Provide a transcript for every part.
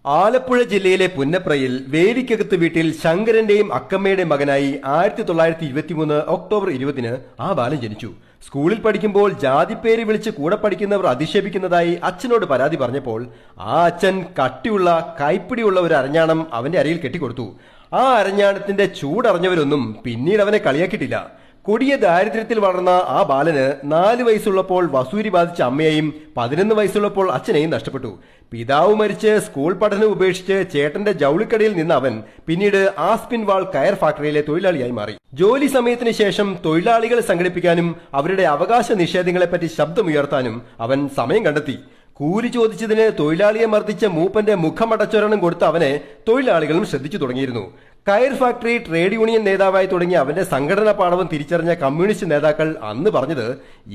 ആലപ്പുഴ ജില്ലയിലെ പുന്നപ്രയിൽ വേലിക്കകത്ത് വീട്ടിൽ ശങ്കരന്റെയും അക്കമ്മയുടെയും മകനായി 1923 ഒക്ടോബർ 20 ആ ബാലൻ ജനിച്ചു. സ്കൂളിൽ പഠിക്കുമ്പോൾ ജാതിപ്പേര് വിളിച്ച് കൂടെ പഠിക്കുന്നവർ അധിക്ഷേപിക്കുന്നതായി അച്ഛനോട് പരാതി പറഞ്ഞപ്പോൾ ആ അച്ഛൻ കട്ടിയുള്ള കൈപ്പിടിയുള്ള ഒരു അരഞ്ഞാണം അവന്റെ അരയിൽ കെട്ടിക്കൊടുത്തു. ആ അരഞ്ഞാണത്തിന്റെ ചൂടറിഞ്ഞവരൊന്നും പിന്നീട് അവനെ കളിയാക്കിയിട്ടില്ല. കൊടിയ ദാരിദ്ര്യത്തിൽ വളർന്ന ആ ബാലന് 4 വയസ്സുള്ളപ്പോൾ വസൂരി ബാധിച്ച അമ്മയെയും 11 വയസ്സുള്ളപ്പോൾ അച്ഛനെയും നഷ്ടപ്പെട്ടു. പിതാവ് മരിച്ച് സ്കൂൾ പഠനം ഉപേക്ഷിച്ച് ചേട്ടന്റെ ജൗളിക്കടയിൽ നിന്ന അവൻ പിന്നീട് ആസ്പിൻ വാൾ കയർ ഫാക്ടറിയിലെ തൊഴിലാളിയായി മാറി. ജോലി സമയത്തിന് ശേഷം തൊഴിലാളികളെ സംഘടിപ്പിക്കാനും അവരുടെ അവകാശ നിഷേധങ്ങളെപ്പറ്റി ശബ്ദമുയർത്താനും അവൻ സമയം കണ്ടെത്തി. കൂലി ചോദിച്ചതിന് തൊഴിലാളിയെ മർദ്ദിച്ച മൂപ്പന്റെ മുഖമടച്ചൊരണം കൊടുത്ത അവനെ തൊഴിലാളികളും ശ്രദ്ധിച്ചു തുടങ്ങിയിരുന്നു. കയർ ഫാക്ടറി ട്രേഡ് യൂണിയൻ നേതാവായി തുടങ്ങിയ അവന്റെ സംഘടനാ പാടവം തിരിച്ചറിഞ്ഞ കമ്മ്യൂണിസ്റ്റ് നേതാക്കൾ അന്ന് പറഞ്ഞത്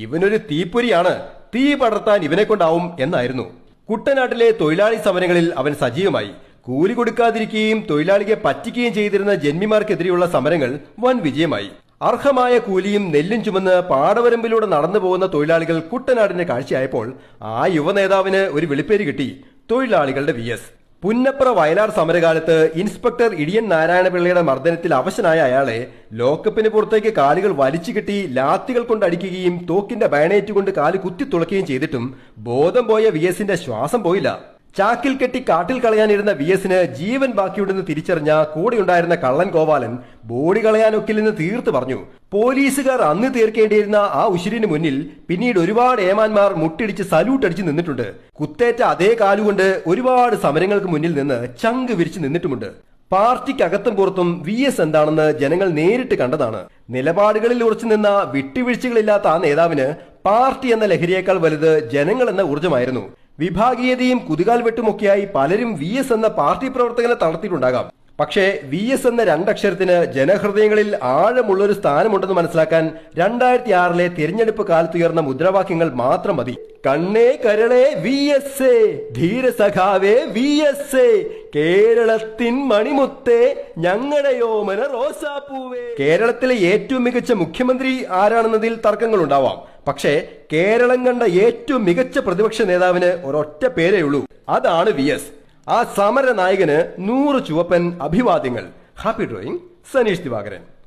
ഇവനൊരു തീപ്പൊരിയാണ്, തീ പടർത്താൻ ഇവനെ കൊണ്ടാവും എന്നായിരുന്നു. കുട്ടനാട്ടിലെ തൊഴിലാളി സമരങ്ങളിൽ അവൻ സജീവമായി. കൂലി കൊടുക്കാതിരിക്കുകയും തൊഴിലാളിയെ പറ്റിക്കുകയും ചെയ്തിരുന്ന ജന്മിമാർക്കെതിരെയുള്ള സമരങ്ങൾ വൻ വിജയമായി. അർഹമായ കൂലിയും നെല്ലും ചുമന്ന് പാടവരമ്പിലൂടെ നടന്നു പോകുന്ന തൊഴിലാളികൾ കുട്ടനാടിന്റെ കാഴ്ചയായപ്പോൾ ആ യുവനേതാവിന് ഒരു വിളിപ്പേര് കിട്ടി, തൊഴിലാളികളുടെ VS. പുന്നപ്ര വയലാർ സമരകാലത്ത് ഇൻസ്പെക്ടർ ഇടിയൻ നാരായണപിള്ളയുടെ മർദ്ദനത്തിൽ അവശനായ അയാളെ ലോക്കപ്പിന് പുറത്തേക്ക് കാലുകൾ വലിച്ചു കെട്ടി ലാത്തികൾ കൊണ്ട് അടിക്കുകയും തോക്കിന്റെ ബയണേറ്റ് കൊണ്ട് കാല് കുത്തിത്തുളയ്ക്കുകയും ചെയ്തിട്ടും ബോധം പോയ VSന്റെ ശ്വാസം പോയില്ല. ചാക്കിൽ കെട്ടി കാട്ടിൽ കളയാനിരുന്ന VSന് ജീവൻ ബാക്കിയുണ്ടെന്ന് തിരിച്ചറിഞ്ഞ കൂടെയുണ്ടായിരുന്ന കള്ളൻ ഗോപാലൻ ബോഡി കളയാനൊക്കില്ലെന്ന് തീർത്തു പറഞ്ഞു. പോലീസുകാർ അന്ന് തീർക്കേണ്ടിയിരുന്ന ആ ഉശിരിന് മുന്നിൽ പിന്നീട് ഒരുപാട് ഏമാന്മാർ മുട്ടിടിച്ച് സല്യൂട്ട് അടിച്ച് നിന്നിട്ടുണ്ട്. കുത്തേറ്റ അതേ കാലുകൊണ്ട് ഒരുപാട് സമരങ്ങൾക്ക് മുന്നിൽ നിന്ന് ചങ്ക് വിരിച്ച് നിന്നിട്ടുമുണ്ട്. പാർട്ടിക്കകത്തും പുറത്തും VS എന്താണെന്ന് ജനങ്ങൾ നേരിട്ട് കണ്ടതാണ്. നിലപാടുകളിൽ ഉറച്ചു നിന്ന വിട്ടുവീഴ്ചകളില്ലാത്ത ആ നേതാവിന് പാർട്ടി എന്ന ലഹരിയേക്കാൾ വലുത് ജനങ്ങൾ എന്ന ഊർജ്ജമായിരുന്നു. വിഭാഗീയതയും കുതികാൽ വെട്ടുമൊക്കെയായി പലരും VS എന്ന പാർട്ടി പ്രവർത്തകനെ തളർത്തിയിട്ടുണ്ടാകാം. പക്ഷേ VS എന്ന രണ്ടക്ഷരത്തിന് ജനഹൃദയങ്ങളിൽ ആഴമുള്ളൊരു സ്ഥാനമുണ്ടെന്ന് മനസ്സിലാക്കാൻ 2006 തിരഞ്ഞെടുപ്പ് കാലത്തുയർന്ന മുദ്രാവാക്യങ്ങൾ മാത്രം മതി. കണ്ണേ കരളെ VS, ധീരസഖാവേ VS, കേരളത്തിൻ മണിമുത്തേ ഞങ്ങളുടെ യോമന റോസാപ്പൂവേ. കേരളത്തിലെ ഏറ്റവും മികച്ച മുഖ്യമന്ത്രി ആരാണെന്നതിൽ തർക്കങ്ങളുണ്ടാവാം. പക്ഷേ കേരളം കണ്ട ഏറ്റവും മികച്ച പ്രതിപക്ഷ നേതാവിന് ഒരൊറ്റ പേരേ ഉള്ളൂ, അതാണ് VS. ആ സമര നായകന് 100 ചുവപ്പൻ അഭിവാദ്യങ്ങൾ. Happy drawing, Saneesh Divakaran.